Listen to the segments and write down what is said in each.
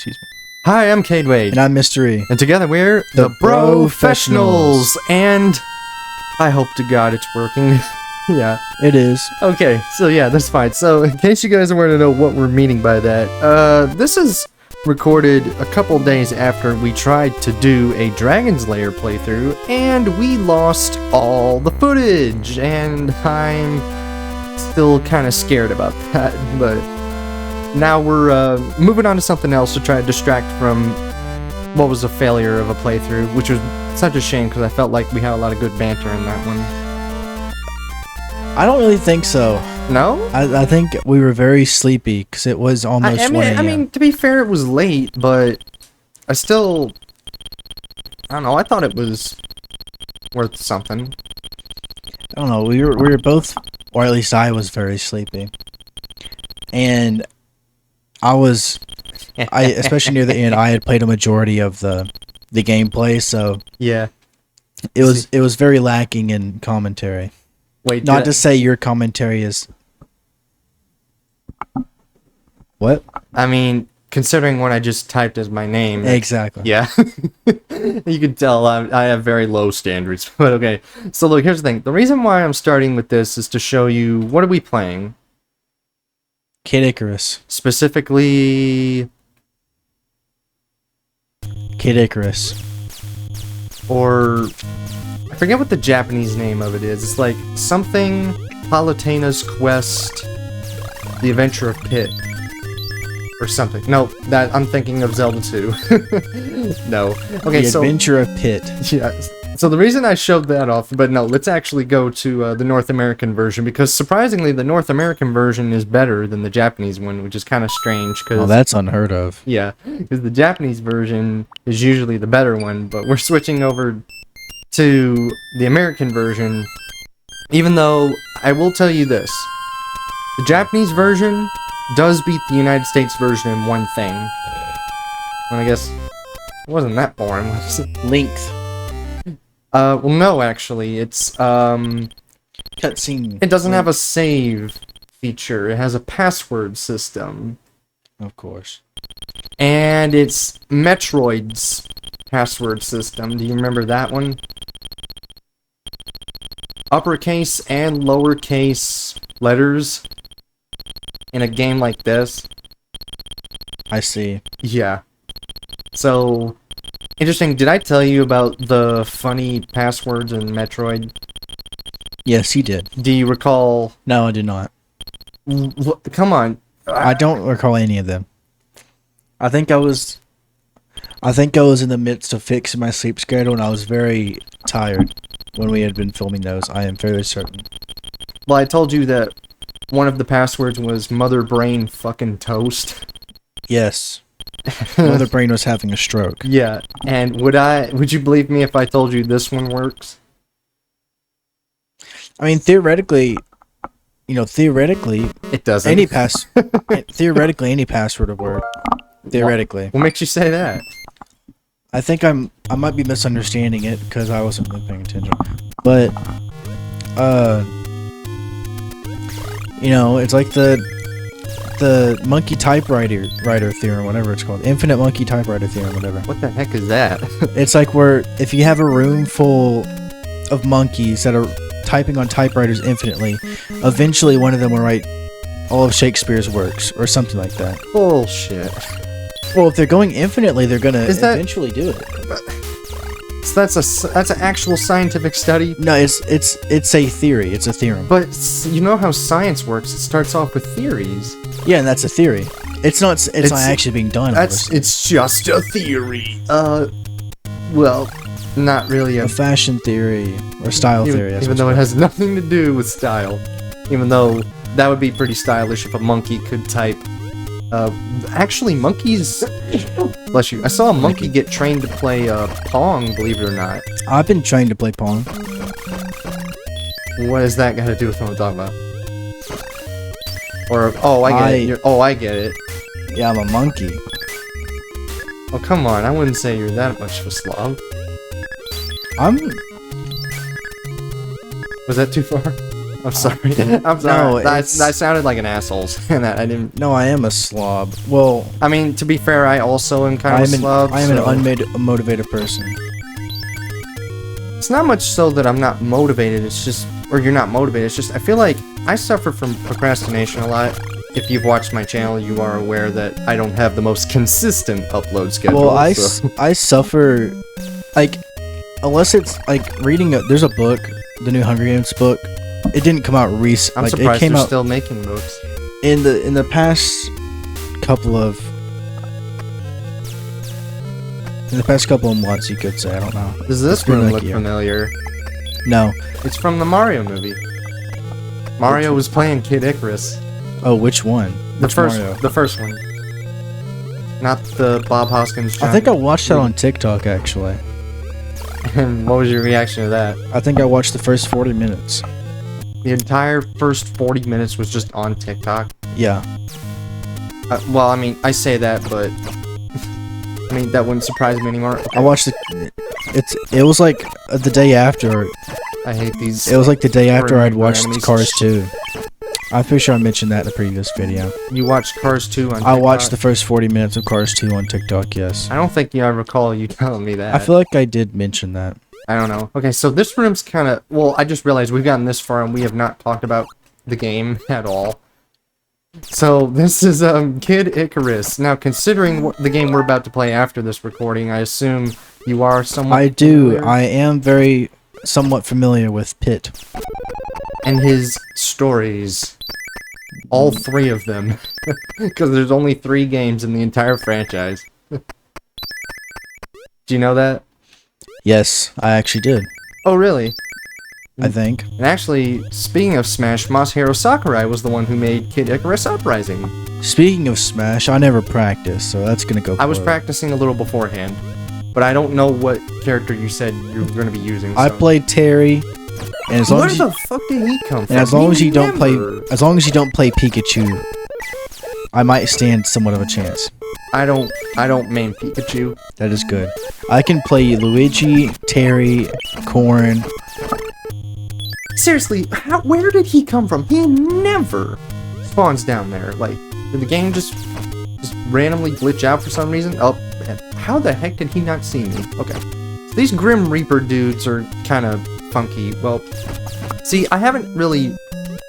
excuse me. Hi, I'm Cade Wade. And I'm Mystery. And together we're the Brofessionals. And I hope to God it's working. Yeah. It is. Okay, so yeah, that's fine. So, in case you guys want to know what we're meaning by that, this is recorded a couple days after we tried to do a Dragon's Lair playthrough, and we lost all the footage, and I'm still kind of scared about that, but now we're moving on to something else to try to distract from what was a failure of a playthrough, which was such a shame because I felt like we had a lot of good banter in that one. I don't really think so. No? I think we were very sleepy because it was almost 1 a.m. I mean, to be fair, it was late, but I don't know, I thought it was worth something. I don't know, we were both, or at least I was very sleepy. And especially near the end, I had played a majority of the gameplay, so yeah, it was very lacking in commentary. Wait, not to say your commentary is what? I mean, considering what I just typed as my name. Exactly. Yeah. You can tell I have very low standards. But okay. So look, here's the thing. The reason why I'm starting with this is to show you what are we playing. Kid Icarus. Specifically Kid Icarus. Or I forget what the Japanese name of it is. It's like something Palutena's Quest, The Adventure of Pit, or something. No, that I'm thinking of Zelda 2. No. Okay, The Adventure of Pit. Yeah. So the reason I showed that off, but no, let's actually go to the North American version, because surprisingly the North American version is better than the Japanese one, which is kind of strange. Oh, that's unheard of. Yeah, because the Japanese version is usually the better one, but we're switching over to the American version, even though I will tell you this. The Japanese version does beat the United States version in one thing. And I guess it wasn't that boring, was it? Length. Well, no, actually. It's, Cutscene. It doesn't have a save feature. It has a password system. Of course. And it's Metroid's password system. Do you remember that one? Uppercase and lowercase letters in a game like this. I see. Yeah. So, interesting. Did I tell you about the funny passwords in Metroid? Yes, you did. Do you recall? No, I did not. Come on. I don't recall any of them. I think I was in the midst of fixing my sleep schedule, and I was very tired when we had been filming those. I am fairly certain. Well, I told you that one of the passwords was Mother Brain fucking toast. Yes. Mother Brain was having a stroke. Yeah, and would you believe me if I told you this one works? I mean, theoretically, it doesn't. Theoretically, any password would work. Theoretically. What makes you say that? I think I might be misunderstanding it because I wasn't really paying attention. But, it's like the monkey typewriter theorem, whatever it's called. Infinite monkey typewriter theorem, whatever. What the heck is that? It's like if you have a room full of monkeys that are typing on typewriters infinitely, eventually one of them will write all of Shakespeare's works, or something like that. Bullshit. Well, if they're going infinitely, they're gonna eventually do it. So that's an actual scientific study? No, it's a theory. It's a theorem. But you know how science works. It starts off with theories. Yeah, and that's a theory. It's not actually being done. It's just a theory. Well, not really a fashion theory or style theory. Even though it has nothing to do with style. Even though that would be pretty stylish if a monkey could type. Actually, monkeys... Bless you. I saw a monkey get trained to play Pong, believe it or not. I've been trained to play Pong. What has that got to do with what I'm talking about? Or, I get it. Yeah, I'm a monkey. Oh, come on. I wouldn't say you're that much of a slob. Was that too far? I'm sorry. I'm sorry. No, That sounded like an asshole saying that. I didn't. No, I am a slob. Well, I mean, to be fair, I also am kind of a slob. I am an unmotivated person. It's not much so that I'm not motivated. It's just, or you're not motivated. It's just I feel like I suffer from procrastination a lot. If you've watched my channel, you are aware that I don't have the most consistent upload schedule. Well, I suffer, like, unless it's like reading. There's a book, the new Hunger Games book. It didn't come out recent. I'm like, surprised it came they're out still making books. in the past couple of months, you could say. I don't know. Does this It's been one like look a year. familiar? No. It's from the Mario movie. Mario was playing Kid Icarus. Oh, which one? The Which first, Mario? the first one. Not the Bob Hoskins. I think I watched that on TikTok actually. And what was your reaction to that? I think I watched the first 40 minutes. The entire first 40 minutes was just on TikTok. Yeah. Well, I mean, I say that, but I mean that wouldn't surprise me anymore. I watched it was like the day after. I hate these. It was like the day after I'd watched enemies. Cars 2. I'm pretty sure I mentioned that in the previous video. You watched Cars 2 on TikTok? I watched the first 40 minutes of Cars 2 on TikTok, yes. I don't think I recall you telling me that. I feel like I did mention that. I don't know. Okay, so this room's kind of... Well, I just realized we've gotten this far and we have not talked about the game at all. So, this is Kid Icarus. Now, considering the game we're about to play after this recording, I assume you are somewhat I do. familiar? I am somewhat familiar with Pitt. And his stories. All three of them. Because there's only 3 games in the entire franchise. Do you know that? Yes, I actually did. Oh, really? I think. And actually, speaking of Smash, Masahiro Sakurai was the one who made Kid Icarus Uprising. Speaking of Smash, I never practiced, so that's gonna go. I was forward. practicing a little beforehand, but I don't know what character you said you were going to be using. I so- played Terry, and as long Where as the you, fuck did he come from? and as long as He you don't play, never- as long as you don't play Pikachu, I might stand somewhat of a chance. I don't main Pikachu. That is good. I can play Luigi, Terry, Corn. Seriously, where did he come from? He never spawns down there. Like, did the game just randomly glitch out for some reason? Oh, man. How the heck did he not see me? Okay. So these Grim Reaper dudes are kind of funky. Well, see, I haven't really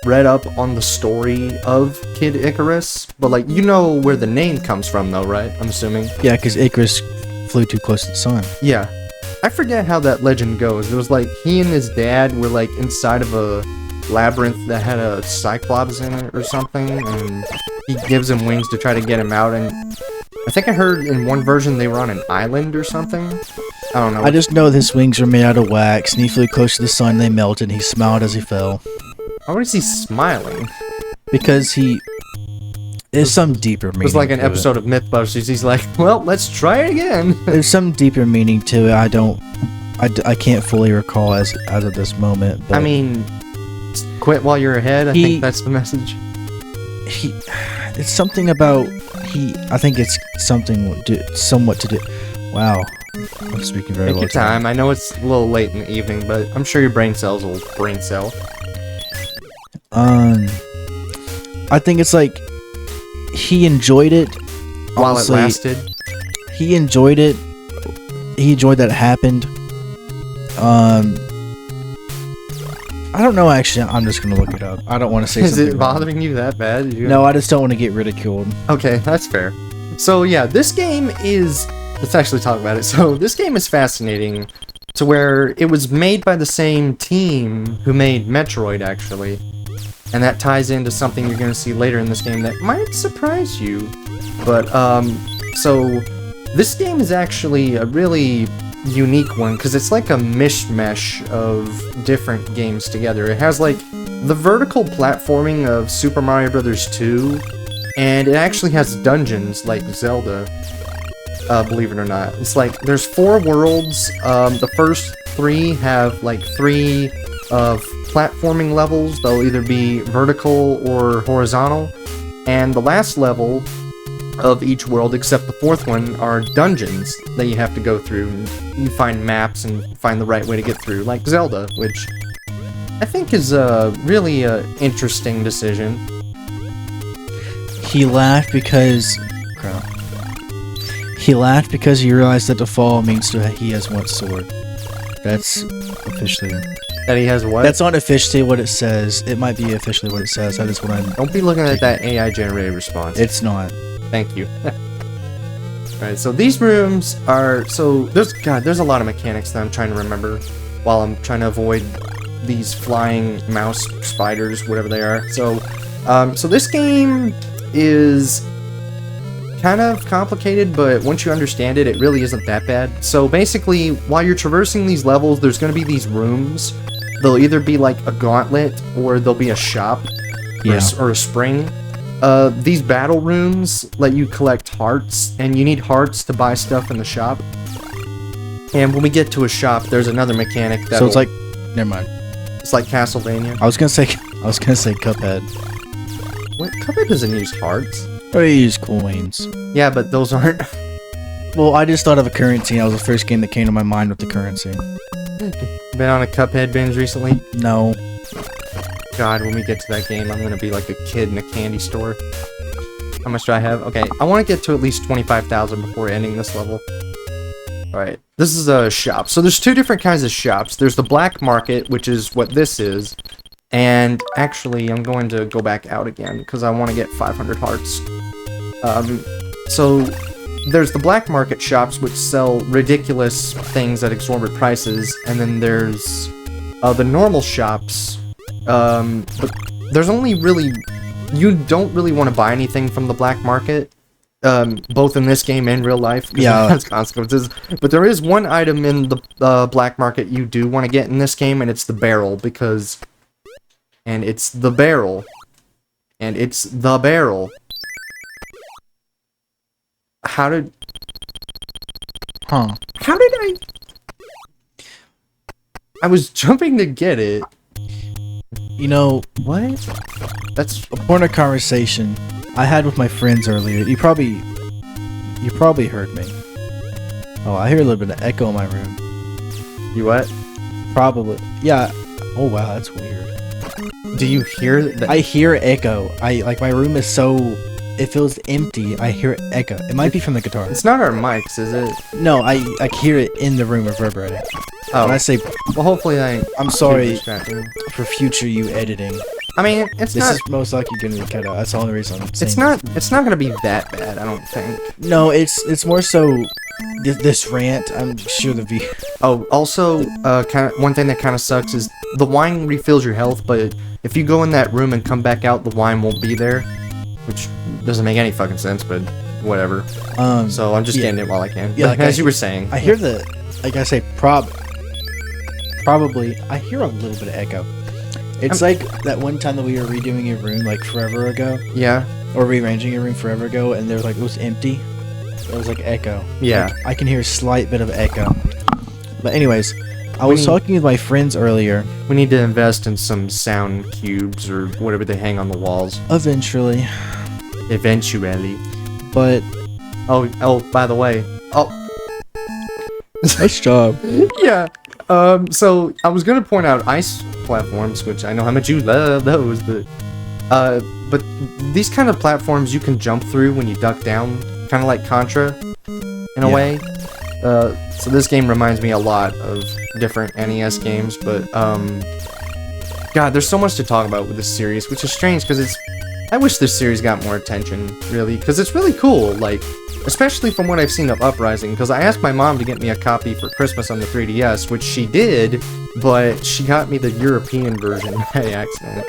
read up on the story of Kid Icarus, but, like, you know where the name comes from, though, right? I'm assuming. Yeah, because Icarus flew too close to the sun. Yeah. I forget how that legend goes. It was like he and his dad were like inside of a labyrinth that had a cyclops in it or something, and he gives him wings to try to get him out, and I think I heard in one version they were on an island or something. I don't know. I just know his wings are made out of wax, and he flew close to the sun, they melted, and he smiled as he fell. Why was he smiling? Because there's some deeper meaning. It was like an to it. episode of Mythbusters. He's like, well, let's try it again. There's some deeper meaning to it. I can't fully recall as of this moment. But I mean, quit while you're ahead. I think that's the message. It's something about I think it's something somewhat to do. Wow, I'm speaking very Take low. your time. I know it's a little late in the evening, but I'm sure your brain cells will brain cell. I think it's like he enjoyed it While honestly. it lasted. He enjoyed it. He enjoyed that it happened. I don't know, actually. I'm just gonna look it up. I don't want to say Is something it wrong. bothering you that bad? No, I just don't want to get ridiculed. Okay, that's fair. So yeah, this game is... Let's actually talk about it. So this game is fascinating to where it was made by the same team who made Metroid, actually. And that ties into something you're going to see later in this game that might surprise you. But, so this game is actually a really unique one because it's like a mishmash of different games together. It has like the vertical platforming of Super Mario Bros. 2, and it actually has dungeons like Zelda, believe it or not. It's like there's 4 worlds. The first 3 have like 3 platforming levels. They'll either be vertical or horizontal, and the last level of each world, except the 4th one, are dungeons that you have to go through. And you find maps and find the right way to get through, like Zelda, which I think is really a interesting decision. He laughed because... Crap. He laughed because he realized that to fall means he has one sword. That's officially... That he has what? That's not officially what it says. It might be officially what it says. That is what I'm... Don't be looking at that AI generated response. It's not. Thank you. Alright, so these rooms are... So, there's a lot of mechanics that I'm trying to remember while I'm trying to avoid these flying mouse spiders, whatever they are. So this game is kind of complicated, but once you understand it, it really isn't that bad. So basically, while you're traversing these levels, there's going to be these rooms. They'll either be like a gauntlet, or there'll be a shop, or a spring. These battle rooms let you collect hearts, and you need hearts to buy stuff in the shop. And when we get to a shop, there's another mechanic that. So it's like, never mind. It's like Castlevania. I was gonna say Cuphead. What? Cuphead doesn't use hearts. Or you use coins. Yeah, but those aren't. Well, I just thought of a currency. That was the first game that came to my mind with the currency. Been on a Cuphead binge recently? No. God, when we get to that game, I'm gonna be like a kid in a candy store. How much do I have? Okay, I want to get to at least 25,000 before ending this level. Alright, this is a shop. So there's two different kinds of shops. There's the black market, which is what this is. And actually, I'm going to go back out again, because I want to get 500 hearts. So there's the black market shops, which sell ridiculous things at exorbitant prices. And then there's the normal shops. But there's only really... You don't really want to buy anything from the black market. Both in this game and real life, yeah, it has consequences. But there is one item in the black market you do want to get in this game, and it's the barrel, because... And it's the barrel. And it's the barrel. How did... Huh. How did I was jumping to get it. You know... What? That's... A point of conversation I had with my friends earlier. You probably heard me. Oh, I hear a little bit of echo in my room. You what? Probably. Yeah. Oh wow, that's weird. Do you hear that? I hear echo. Like my room is so... It feels empty. I hear echo. It might be from the guitar. It's not our mics, is it? No, I hear it in the room reverberating. Oh. When I say... Well, hopefully I'm sorry for future you editing. I mean, this is most likely going to be cut out. That's the only reason I'm saying it's not going to be that bad, I don't think. No, it's more so this rant. I'm sure the view. Oh, also, one thing that kind of sucks is the wine refills your health, but if you go in that room and come back out, the wine won't be there, which doesn't make any fucking sense, but whatever. So I'm just getting it while I can. Yeah, like as you were saying. I hear like I say, probably, I hear a little bit of echo. It's like that one time that we were redoing your room, like, forever ago. Yeah. Or rearranging your room forever ago, and there was, like, it was empty. It was, like, echo. Yeah. Like, I can hear a slight bit of echo. But anyways, I was talking with my friends earlier. We need to invest in some sound cubes, or whatever they hang on the walls. Eventually. But... Oh, by the way. Oh. Nice job. Yeah. So I was gonna point out ice platforms, which I know how much you love those, but these kind of platforms you can jump through when you duck down, kind of like Contra, in a way. So this game reminds me a lot of different NES games, but God, there's so much to talk about with this series, which is strange because I wish this series got more attention, really, because it's really cool, like. Especially from what I've seen of Uprising, because I asked my mom to get me a copy for Christmas on the 3DS, which she did, but she got me the European version by accident.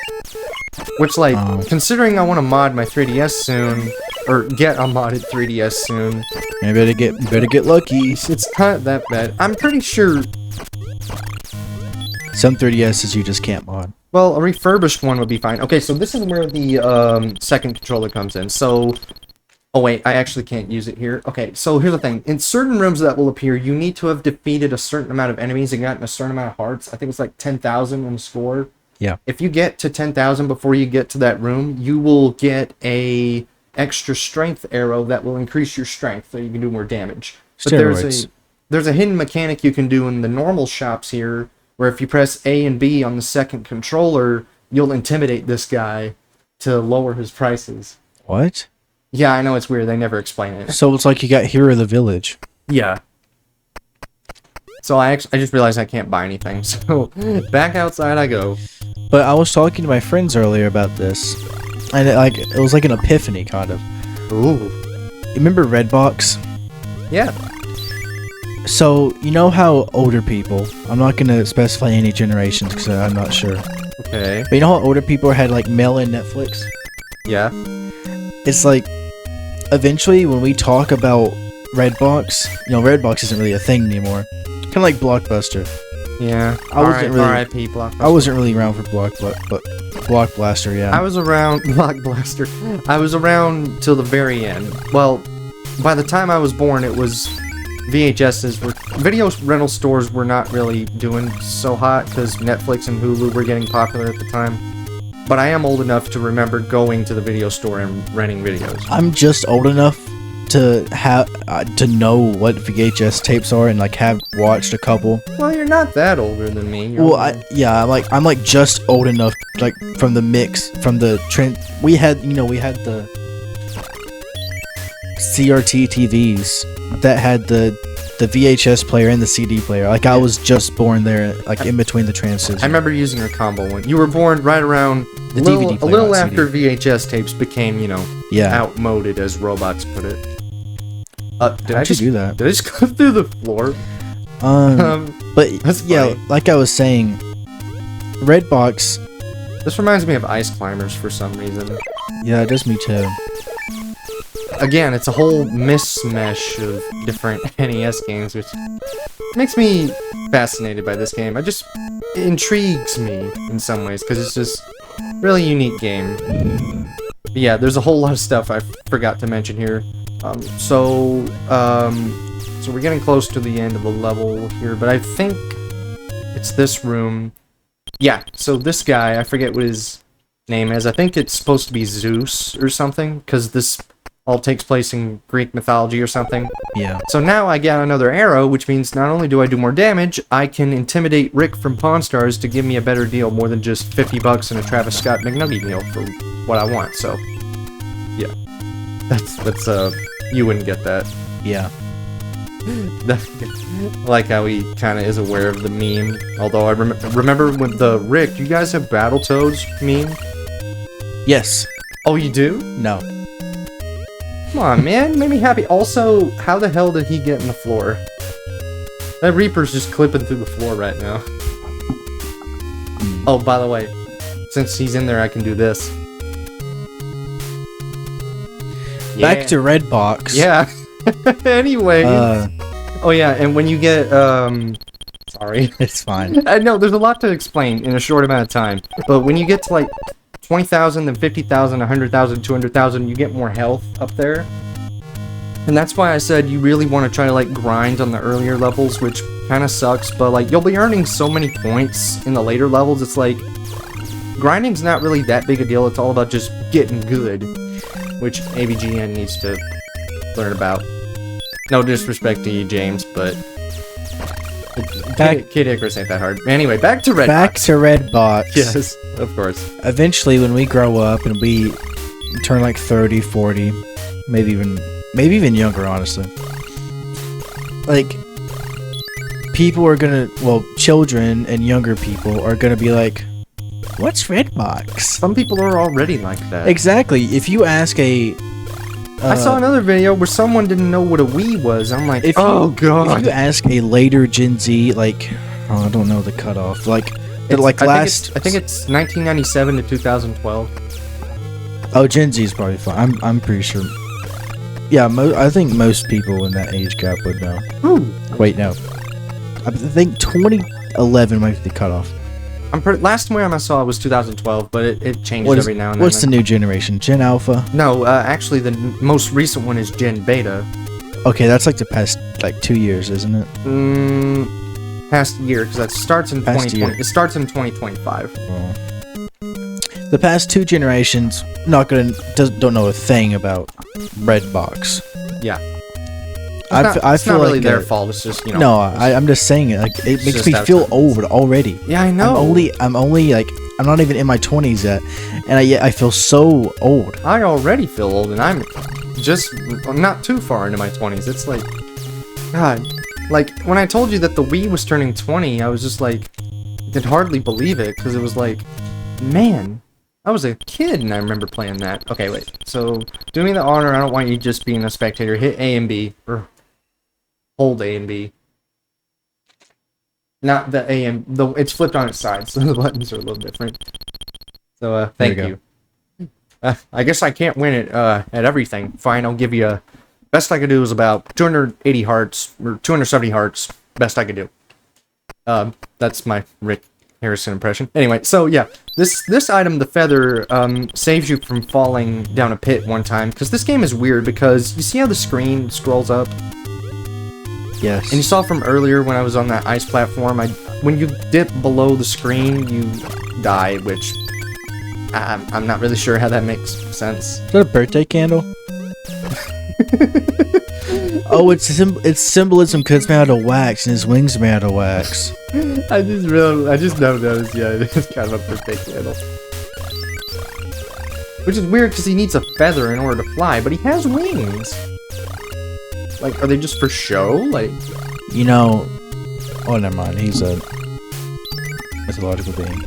Which, like, considering I want to mod my 3DS soon, or get a modded 3DS soon... You better get lucky. It's not that bad. I'm pretty sure... Some 3DSs you just can't mod. Well, a refurbished one would be fine. Okay, so this is where the second controller comes in. So... Oh wait, I actually can't use it here. Okay, so here's the thing. In certain rooms that will appear, you need to have defeated a certain amount of enemies and gotten a certain amount of hearts. I think it's like 10,000 on the score. Yeah. If you get to 10,000 before you get to that room, you will get a extra strength arrow that will increase your strength so you can do more damage. But Steroids. there's a hidden mechanic you can do in the normal shops here where if you press A and B on the second controller, you'll intimidate this guy to lower his prices. What? Yeah, I know it's weird. They never explain it. So it's like you got Hero of the Village. Yeah. So I just realized I can't buy anything. So back outside I go. But I was talking to my friends earlier about this, and it was like an epiphany, kind of. Ooh. You remember Redbox? Yeah. So, you know how older people, I'm not going to specify any generations because I'm not sure. Okay. But you know how older people had like mail-in Netflix? Yeah. It's like, eventually when we talk about Redbox, Redbox isn't really a thing anymore. Kind of like Blockbuster. Yeah. I wasn't really. R.I.P. Blockbuster. I wasn't really around for Blockbuster, yeah. I was around Blockbuster. I was around till the very end. Well, by the time I was born, it was video rental stores were not really doing so hot because Netflix and Hulu were getting popular at the time. But I am old enough to remember going to the video store and renting videos. I'm just old enough to have to know what VHS tapes are and like have watched a couple. Well, you're not that older than me. Well, I'm like just old enough, like from the trend. We had the CRT TVs that had the VHS player and the CD player. Like, I was just born there, like in between the transitions. I remember using a combo one. You were born right around the DVD player, a little after VHS tapes became, yeah, outmoded, as robots put it. Did I just do that? Did I just go through the floor? But yeah, funny. like I was saying, Redbox. This reminds me of Ice Climbers for some reason. Yeah, it does me too. Again, it's a whole mismesh of different NES games, which makes me fascinated by this game. It intrigues me in some ways, because it's just a really unique game. But yeah, there's a whole lot of stuff I forgot to mention here. So we're getting close to the end of the level here, but I think it's this room. Yeah, so this guy, I forget what his name is. I think it's supposed to be Zeus or something, because this all takes place in Greek mythology or something. Yeah. So now I got another arrow, which means not only do I do more damage, I can intimidate Rick from Pawn Stars to give me a better deal, more than just $50 and a Travis Scott McNugget meal for what I want. So, yeah, that's you wouldn't get that. Yeah. I like how he kind of is aware of the meme. Although I remember with the Rick, you guys have Battletoads meme? Yes. Oh, you do? No. Come on, man. Made me happy. Also, how the hell did he get in the floor? That Reaper's just clipping through the floor right now. Oh, by the way, since he's in there, I can do this. Back to Redbox. Yeah. Anyway. Oh, yeah, and when you get, sorry. It's fine. I know, there's a lot to explain in a short amount of time. But when you get to, like, 20,000, then 50,000, 100,000, 200,000, you get more health up there. And that's why I said you really want to try to, like, grind on the earlier levels, which kind of sucks, but, like, you'll be earning so many points in the later levels, it's like, grinding's not really that big a deal, it's all about just getting good, which ABGN needs to learn about. No disrespect to you, James, but Kid Icarus ain't that hard. Anyway, back to Redbox. Back to Redbox. Yes, of course. Eventually, when we grow up and we turn like 30, 40, maybe even younger, honestly. Like, children and younger people are gonna be like, what's Redbox? Some people are already like that. Exactly. If you ask I saw another video where someone didn't know what a Wii was. I'm like, oh god. If you ask a later Gen Z, like, I don't know the cutoff, I think it's 1997 to 2012. Oh, Gen Z is probably fine. I'm pretty sure. Yeah, I think most people in that age gap would know. Ooh. Wait, no. I think 2011 might be the cutoff. Last time I saw it was 2012, but it changed every now and then. What's the new generation? Gen Alpha? No, actually the most recent one is Gen Beta. Okay, that's like the past 2 years, isn't it? Past year, because that starts in 2020. It starts in 2025. Oh. The past 2 generations don't know a thing about Redbox. Yeah. It's not really their fault. It's just, you know. No, I'm just saying it. Like, it makes me feel old already. Yeah, I know. I'm only like, I'm not even in my 20s yet, and I feel so old. I already feel old, and I'm not too far into my 20s. It's like, God, like when I told you that the Wii was turning 20, I was just like, I could hardly believe it, because it was like, man, I was a kid and I remember playing that. Okay, wait. So, do me the honor. I don't want you just being a spectator. Hit A and B, or hold A and B. Not the A and it's flipped on its side, so the buttons are a little different. So, thank you. I guess I can't win it at everything. Fine, I'll give you a best I could do is about 280 hearts or 270 hearts. Best I could do. That's my Rick Harrison impression. Anyway, so yeah, this item, the feather, saves you from falling down a pit one time, because this game is weird, because you see how the screen scrolls up? Yes. And you saw from earlier when I was on that ice platform, when you dip below the screen, you die, which I'm not really sure how that makes sense. Is that a birthday candle? Oh, it's symbolism because it's made out of wax and his wings are made out of wax. I just now noticed, yeah, it is kind of a birthday candle. Which is weird because he needs a feather in order to fly, but he has wings. Like, are they just for show? Like, you know, oh, never mind. He's a mythological being.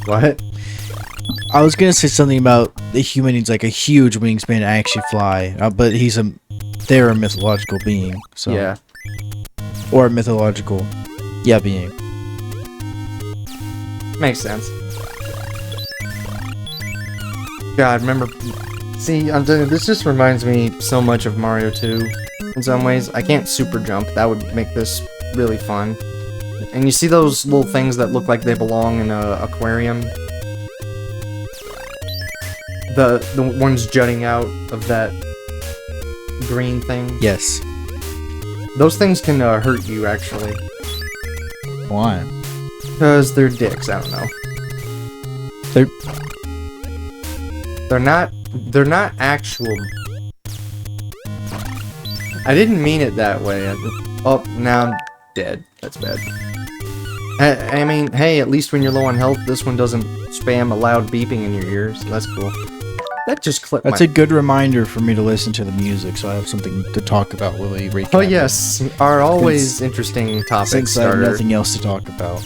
What? I was gonna say something about the human needs like a huge wingspan to actually fly, but they're a mythological being, so yeah, or a mythological, being. Makes sense. God, remember? See, I'm telling you, this just reminds me so much of Mario 2. In some ways, I can't super jump. That would make this really fun. And you see those little things that look like they belong in an aquarium? The ones jutting out of that green thing? Yes. Those things can hurt you, actually. Why? Because they're dicks, I don't know. They're not actual... I didn't mean it that way. Oh, now I'm dead. That's bad. I mean, hey, at least when you're low on health, this one doesn't spam a loud beeping in your ears. That's cool. That just clipped That's a good reminder for me to listen to the music, so I have something to talk about while we recap. Oh yes, our always interesting topic Since I have starter. nothing else to talk about.